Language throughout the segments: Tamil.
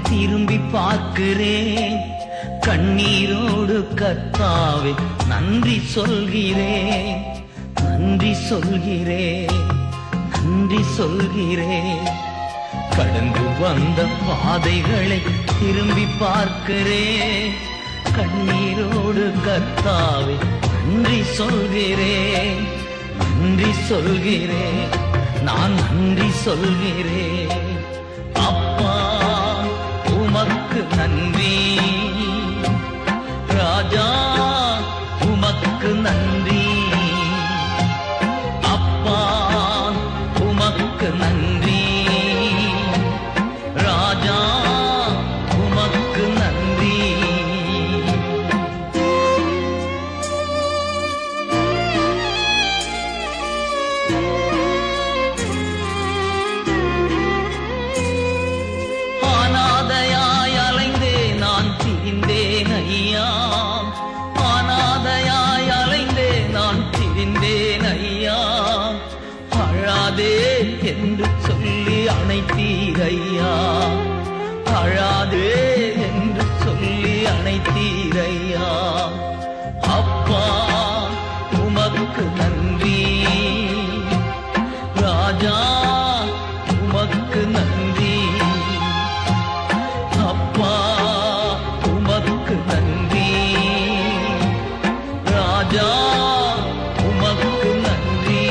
திரும்பி பார்க்கிறேன். கண்ணீரோடு கர்த்தாவே நன்றி சொல்கிறேன், நன்றி சொல்கிறேன், நன்றி சொல்கிறேன். கடந்து வந்த பாதைகளை திரும்பி பார்க்கிறேன். கண்ணீரோடு கர்த்தாவே நன்றி சொல்கிறேன், நன்றி சொல்கிறேன், நான் நன்றி சொல்கிறேன். அப்பா உமக்கு நன்றி, ராஜா உமக்கு நன்றி. அப்பா உமக்கு நன்றி, ராஜா உமக்கு நன்றி. அனாதையாய் அலைந்தே நான் திரிந்தேன் ஐயா, அனாதையாய் அலைந்தே நான் திரிந்தேன் ஐயா. அழாதே என்று சொல்லி அணைத்தீர் ஐயா, அழாதே என்று சொல்லி அணைத்தீர் ஐயா. அப்பா உமக்கு நன்றி, ராஜா உமக்கு நன்றி. அப்பா உமக்கு நன்றி, ராஜா உமக்கு நன்றி.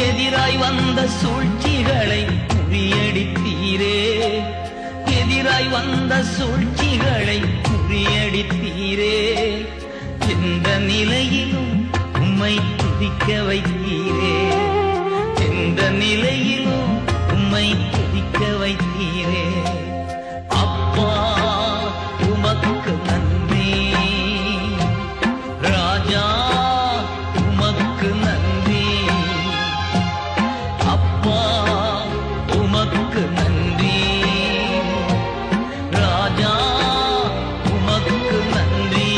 எதிராய் வந்த சூழ்ச்சிகளை முறியடித்தீரே, எதிராய் வந்த சூழ்ச்சிகளை முறியடித்தீரே. எந்த நிலையிலும் உம்மை துதிக்க வைத்தீரே, எந்த நிலையிலும் உம்மை துதிக்க வைத்தீரே. அப்பா உமக்கு நன்றி, ராஜா உமக்கு நன்றி. அப்பா உமக்கு நன்றி, ராஜா உமக்கு நன்றி.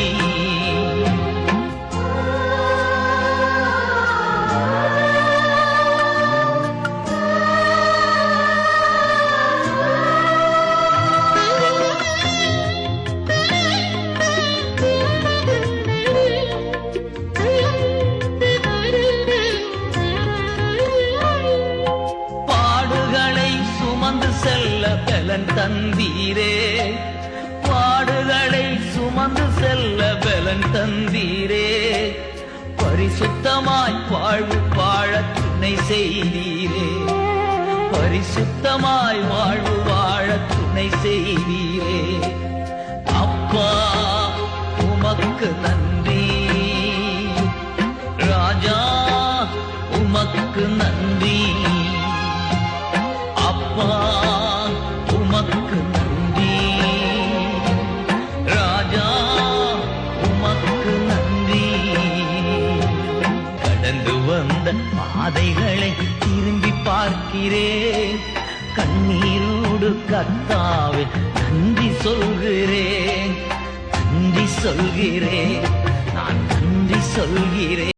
பாடுகளை சுமந்து செல்ல பலன் தந்தீரே, பாடுகளை சுமந்து செல்ல பலன் தந்தீரே. பரிசுத்தமாய் வாழ்வு வாழ துணை செய்தீரே, பரிசுத்தமாய் வாழ்வு வாழ துணை செய்தீரே. அப்பா உமக்கு நன்றி, ராஜா உமக்கு நன்றி. அப்பா உமக்கு நன்றி, ராஜா உமக்கு நன்றி. கடந்து வந்த பாதைகளை திரும்பி பார்க்கிறேன். கண்ணீரோடு கர்த்தாவே நன்றி சொல்கிறேன், நன்றி சொல்கிறேன், நான் நன்றி சொல்கிறேன்.